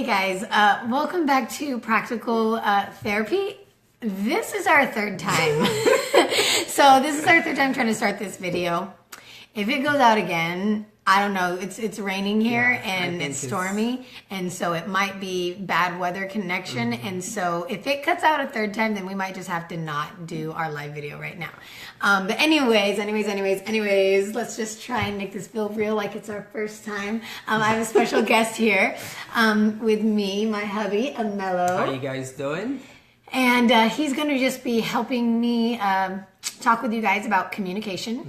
guys, welcome back to Practical Therapy. This is our third time. So this is our third time trying to start this video. If it goes out again, I don't know. It's raining here and it's stormy, and so it might be bad weather connection. And so if it cuts out a third time, then we might just have to not do our live video right now. But anyways, let's just try and make this feel real, like it's our first time. I have a special guest here with me, my hubby, Mello. How you guys doing? And he's going to just be helping me talk with you guys about communication.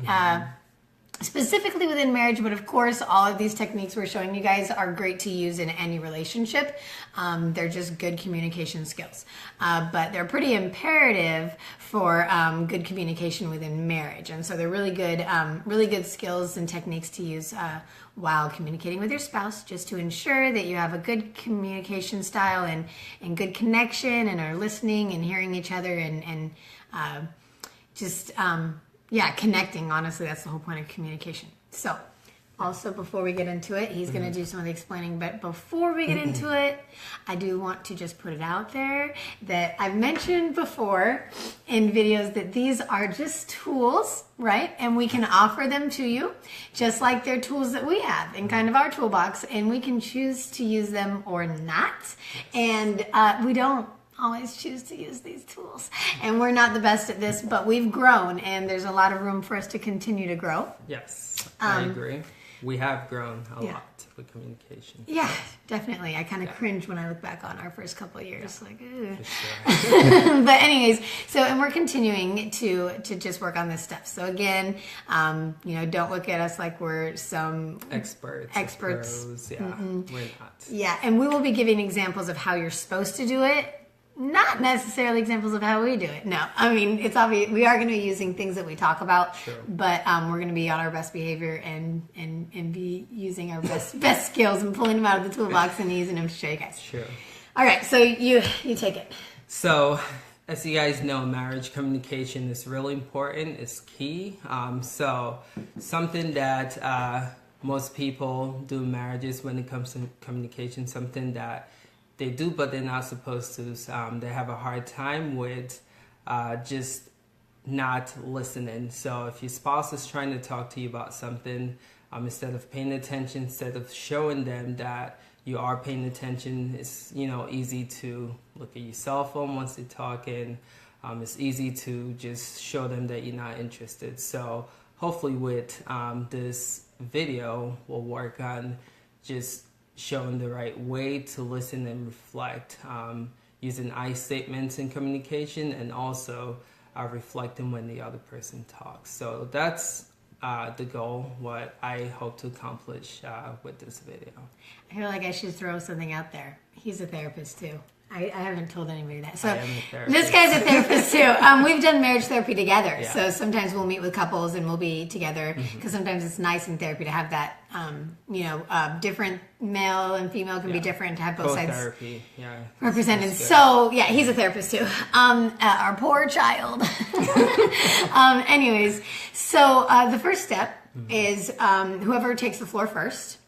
Specifically within marriage, but of course, all of these techniques we're showing you guys are great to use in any relationship. They're just good communication skills, but they're pretty imperative for good communication within marriage. And so they're really good skills and techniques to use while communicating with your spouse, just to ensure that you have a good communication style and good connection and are listening and hearing each other and connecting. Honestly, that's the whole point of communication. So, also before we get into it, he's going to do some of the explaining. But before we get into it, I do want to just put it out there that I've mentioned before in videos that these are just tools, right? And we can offer them to you just like they're tools that we have in kind of our toolbox. And we can choose to use them or not. And we don't always choose to use these tools, and we're not the best at this, but we've grown and there's a lot of room for us to continue to grow. Yes, I agree. We have grown a lot with communication. Yeah, definitely. I kind of cringe when I look back on our first couple of years, like, ugh. Sure. But anyways, and we're continuing to just work on this stuff. So again, don't look at us like we're some experts. Pros. Yeah, we're not. Yeah, and we will be giving examples of how you're supposed to do it. Not necessarily examples of how we do it. No, I mean, it's obvious we are going to be using things that we talk about, but we're going to be on our best behavior and be using our best skills and pulling them out of the toolbox and using them to show you guys. Sure. All right, so you take it. So, as you guys know, marriage communication is really important. It's key. So, something that most people do in marriages when it comes to communication, something that they do, but they're not supposed to. They have a hard time with just not listening. So if your spouse is trying to talk to you about something, instead of paying attention, instead of showing them that you are paying attention, it's easy to look at your cell phone once they're talking. It's easy to just show them that you're not interested. So hopefully with this video, we'll work on just showing the right way to listen and reflect, using I statements in communication, and also reflecting when the other person talks. So that's the goal, what I hope to accomplish with this video. I feel like I should throw something out there. He's a therapist too. I haven't told anybody that. So this guy's a therapist too. We've done marriage therapy together. Yeah. So sometimes we'll meet with couples and we'll be together because sometimes it's nice in therapy to have that, different male and female can be different, to have both sides therapy. Represented. So he's a therapist too. Our poor child. Anyways, so the first step is whoever takes the floor first.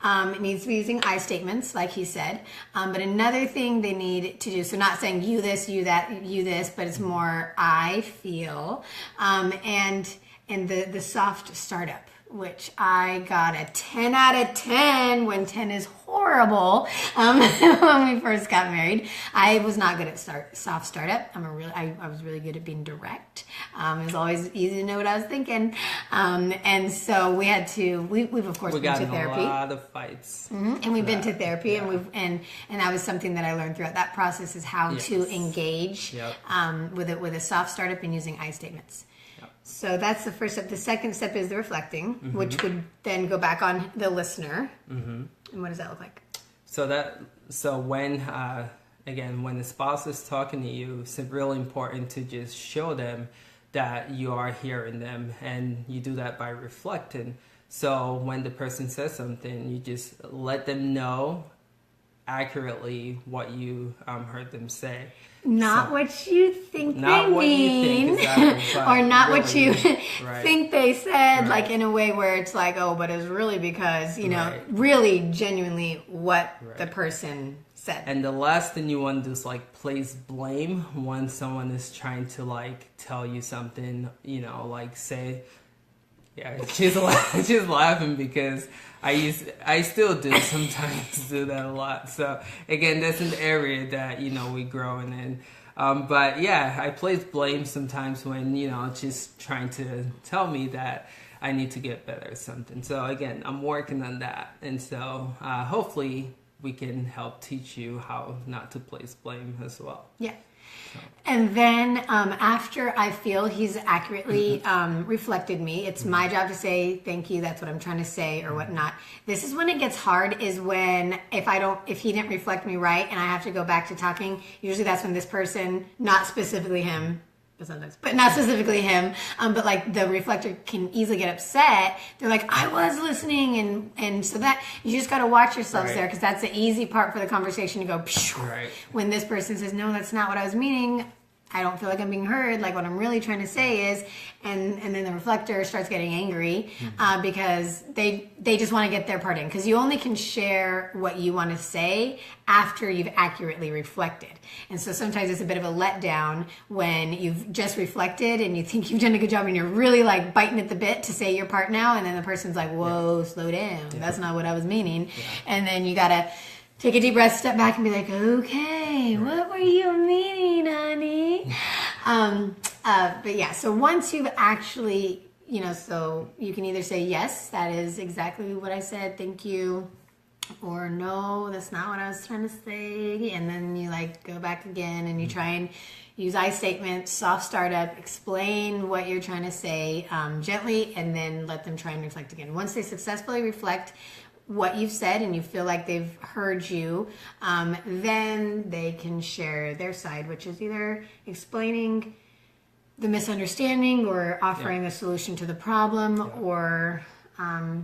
It needs to be using I statements, like he said. But another thing they need to do, so not saying you this, you that, you this, but it's more I feel. And the soft startup, which I got a 10 out of 10 when 10 is horrible. When we first got married, I was not good at soft startup. I was really good at being direct. It was always easy to know what I was thinking. And so we had to, we've of course been to therapy. A lot of fights. And we've been to therapy, and that was something that I learned throughout that process, is how to engage with a soft startup and using I statements. So that's the first step. The second step is the reflecting, which would then go back on the listener. And what does that look like? So when the spouse is talking to you, it's really important to just show them that you are hearing them, and you do that by reflecting. So when the person says something, you just let them know accurately what you heard them say. Not what you think Not they what you mean, think, exactly, or not what really, you right. think they said, Right. like in a way where it's like, oh, but it's really because, you know, Right. really genuinely what Right. the person said. And the last thing you want to do is like place blame when someone is trying to like tell you something, you know, like say, yeah, she's laughing because I still do sometimes do that a lot. So again, that's an area that, you know, we're growing in. But yeah, I place blame sometimes when, you know, just trying to tell me that I need to get better at something. So again, I'm working on that. And so hopefully we can help teach you how not to place blame as well. Yeah. And then after I feel he's accurately reflected me, it's my job to say, thank you, that's what I'm trying to say or whatnot. This is when it gets hard, is when if he didn't reflect me right and I have to go back to talking, usually that's when this person, not specifically him, but not specifically him, but like the reflector can easily get upset. They're like, I was listening, and so that you just got to watch yourselves Right. there, because that's the easy part for the conversation to go. Right. When this person says, no, that's not what I was meaning, I don't feel like I'm being heard, like what I'm really trying to say is, and then the reflector starts getting angry because they just want to get their part in, because you only can share what you want to say after you've accurately reflected. And so sometimes it's a bit of a letdown when you've just reflected and you think you've done a good job and you're really like biting at the bit to say your part now, and then the person's like, whoa, slow down, that's not what I was meaning. And then you gotta take a deep breath, step back, and be like, okay, what were you meaning, honey? But yeah, so once you've actually, you know, so you can either say, yes, that is exactly what I said, thank you, or no, that's not what I was trying to say. And then you like go back again and you try and use I statements, soft startup, explain what you're trying to say gently, and then let them try and reflect again. Once they successfully reflect what you've said and you feel like they've heard you, then they can share their side, which is either explaining the misunderstanding or offering a solution to the problem, or I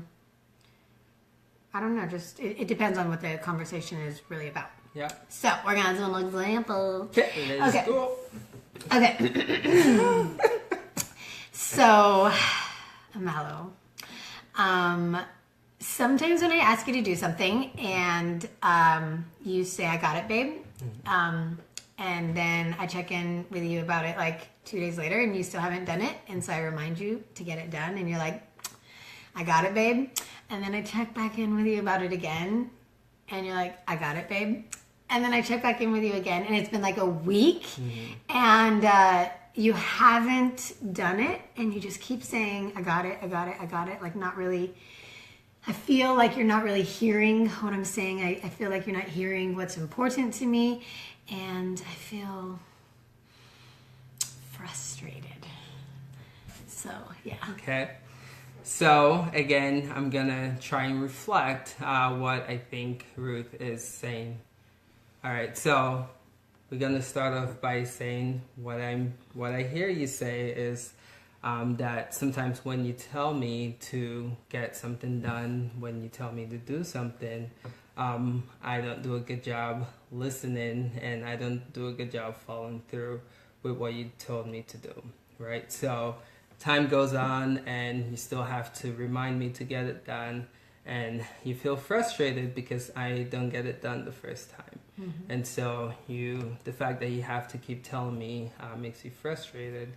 don't know, just it depends on what the conversation is really about. Yeah. So we're gonna do an example. Let's Okay. go. Okay. So, Mallow, sometimes when I ask you to do something and you say, I got it, babe, and then I check in with you about it like 2 days later and you still haven't done it, and so I remind you to get it done and you're like, I got it, babe, and then I check back in with you about it again and you're like, I got it, babe, and then I check back in with you again and it's been like a week and you haven't done it and you just keep saying, I got it, I got it, I got it, like not really. I feel like you're not really hearing what I'm saying. I feel like you're not hearing what's important to me, and I feel frustrated. So, yeah. Okay. So again, I'm gonna try and reflect what I think Ruth is saying. All right. So we're gonna start off by saying what I hear you say is that sometimes when you tell me to get something done, when you tell me to do something, I don't do a good job listening, and I don't do a good job following through with what you told me to do, right? So time goes on and you still have to remind me to get it done, and you feel frustrated because I don't get it done the first time. And so the fact that you have to keep telling me makes you frustrated.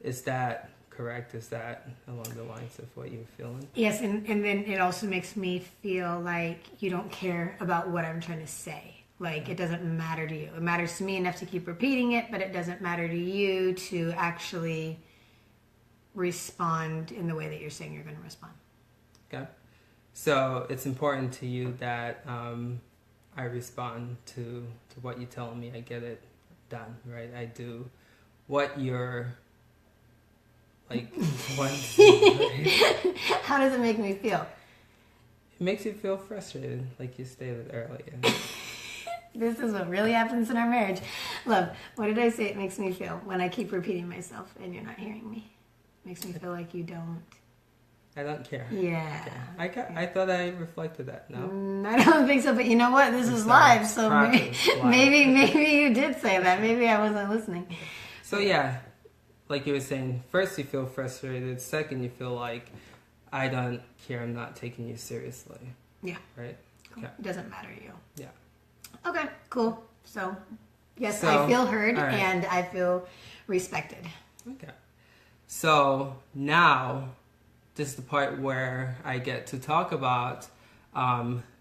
Is that correct? Is that along the lines of what you're feeling? Yes, and then it also makes me feel like you don't care about what I'm trying to say. Like it doesn't matter to you. It matters to me enough to keep repeating it, but it doesn't matter to you to actually respond in the way that you're saying you're going to respond. Okay. So it's important to you that I respond to what you're telling me. I get it done, right? I do what you're like. What? How does it make me feel? It makes you feel frustrated, like you stated earlier. This is what really happens in our marriage. Love, what did I say it makes me feel when I keep repeating myself and you're not hearing me? It makes me feel like you don't I don't care. Yeah. Okay. I thought I reflected that. No? I don't think so, but you know what? This is live, so maybe you did say that. Maybe I wasn't listening. So yeah, like you were saying, first you feel frustrated. Second, you feel like, I don't care. I'm not taking you seriously. Yeah. Right? Cool. Okay. It doesn't matter to you. Yeah. Okay, cool. So, yes, I feel heard right. and I feel respected. Okay. So now, this is the part where I get to talk about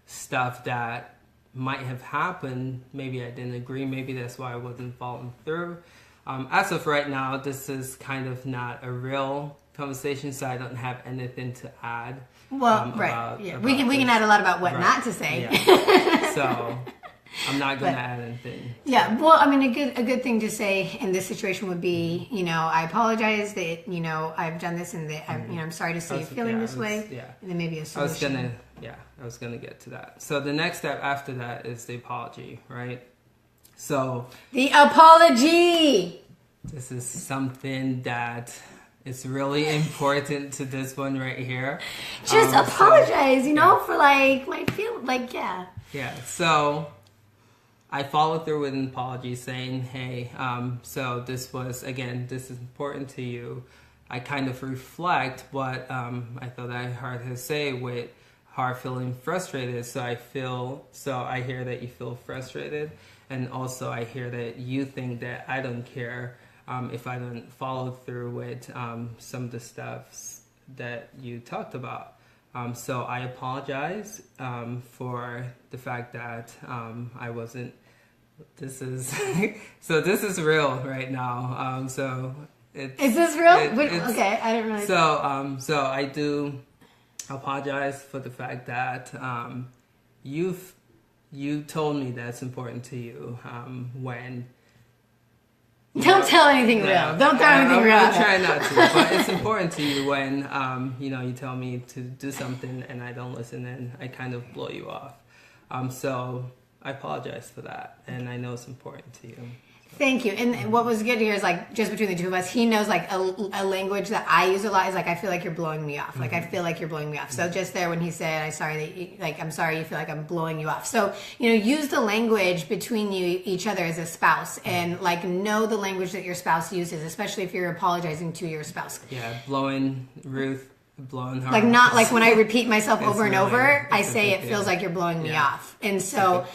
stuff that might have happened. Maybe I didn't agree. Maybe that's why I wasn't following through. As of right now, this is kind of not a real conversation, so I don't have anything to add. Well, right. Yeah. We can add a lot about what not to say. Yeah. So I'm not going to add anything. Yeah. Well, I mean, a good thing to say in this situation would be, I apologize that, I've done this and that I'm sorry to see you feeling this way. Yeah. And then maybe a solution. I was going to get to that. So the next step after that is the apology, right? So the apology. This is something that is really important to this one right here. Just apologize, for my feel yeah. Yeah. So I followed through with an apology saying, hey, so this was, again, this is important to you. I kind of reflect what I thought I heard her say with her feeling frustrated. So I hear that you feel frustrated. And also I hear that you think that I don't care if I don't follow through with some of the stuff that you talked about. So I apologize for the fact that I wasn't. This is this is real right now. Is this real? Okay, I didn't really. So I do apologize for the fact that you told me that's important to you when. Don't tell anything real. Don't tell anything real. I'm trying not to, but it's important to you when you tell me to do something and I don't listen and I kind of blow you off. So I apologize for that, and I know it's important to you. Thank you. And what was good here is just between the two of us, he knows a language that I use a lot is I feel like you're blowing me off. I feel like you're blowing me off. So just there when he said, I'm sorry you feel like I'm blowing you off. So, use the language between each other as a spouse and know the language that your spouse uses, especially if you're apologizing to your spouse. Yeah. Blowing her not like when I repeat myself over and over, I say it feels like you're blowing me off. And so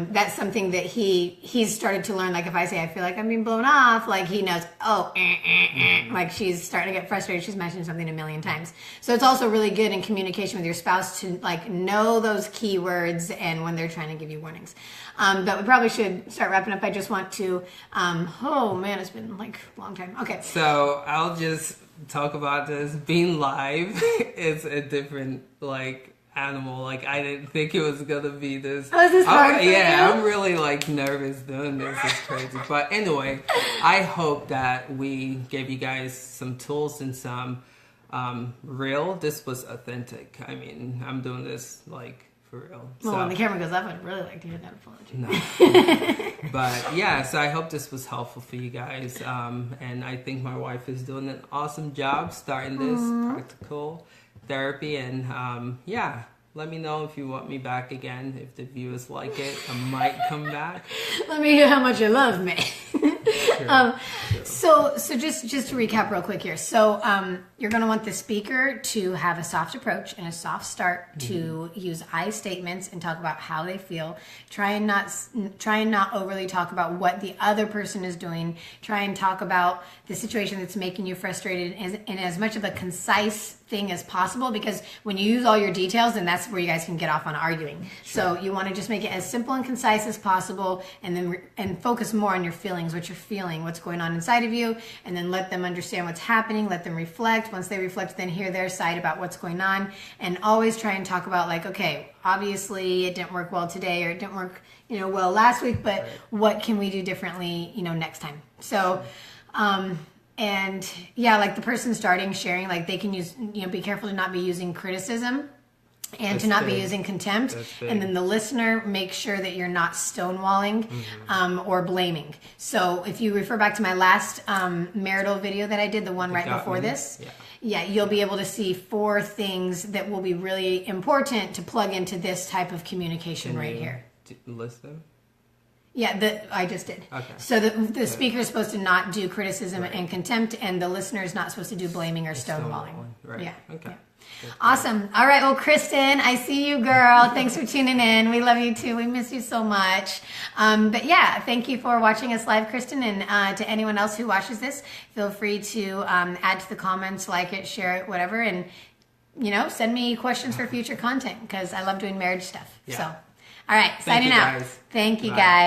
that's something that he's started to learn. If I say I feel like I'm being blown off, he knows, she's starting to get frustrated. She's mentioned something a million times. So it's also really good in communication with your spouse to know those key words and when they're trying to give you warnings. But we probably should start wrapping up. I just want to, it's been a long time. Okay. So I'll just talk about this. Being live is a different animal. I didn't think it was gonna be this. Oh, is this hard for you? I'm really nervous doing this. It's crazy. But anyway, I hope that we gave you guys some tools and some real. This was authentic. I mean, I'm doing this for real. Well, when the camera goes up, I'd really like to hear that apology. No. But yeah, so I hope this was helpful for you guys. And I think my wife is doing an awesome job starting this practical therapy. And let me know if you want me back again. If the viewers like it, I might come back. Let me hear how much you love me. Sure. So just to recap real quick here. So you're going to want the speaker to have a soft approach and a soft start to use I statements and talk about how they feel. Try and not overly talk about what the other person is doing. Try and talk about the situation that's making you frustrated in as much of a concise thing as possible, because when you use all your details, then that's where you guys can get off on arguing. Sure. So you want to just make it as simple and concise as possible, and then focus more on your feelings, what you're feeling, what's going on inside of you, and then let them understand what's happening, let them reflect. Once they reflect, then hear their side about what's going on, and always try and talk about okay, obviously it didn't work well today, or it didn't work well last week, but what can we do differently next time? So and yeah, the person starting sharing, they can use, be careful to not be using criticism and That's to not be big. using contempt. That's big. And then the listener, make sure that you're not stonewalling or blaming. So if you refer back to my last marital video that I did, the one right got before me. this, Yeah. you'll be able to see 4 things that will be really important to plug into this type of communication right here. List them. Yeah, I just did. Okay. So the speaker is supposed to not do criticism and contempt, and the listener is not supposed to do blaming or stonewalling. Right. Yeah. Okay. Yeah. Awesome. All right. Well, Kristen, I see you, girl. Thanks for tuning in. We love you too. We miss you so much. But yeah, thank you for watching us live, Kristen. And to anyone else who watches this, feel free to add to the comments, like it, share it, whatever. And, send me questions for future content because I love doing marriage stuff. Yeah. So, all right. Thank Signing you, out. guys. Thank you, Bye. guys.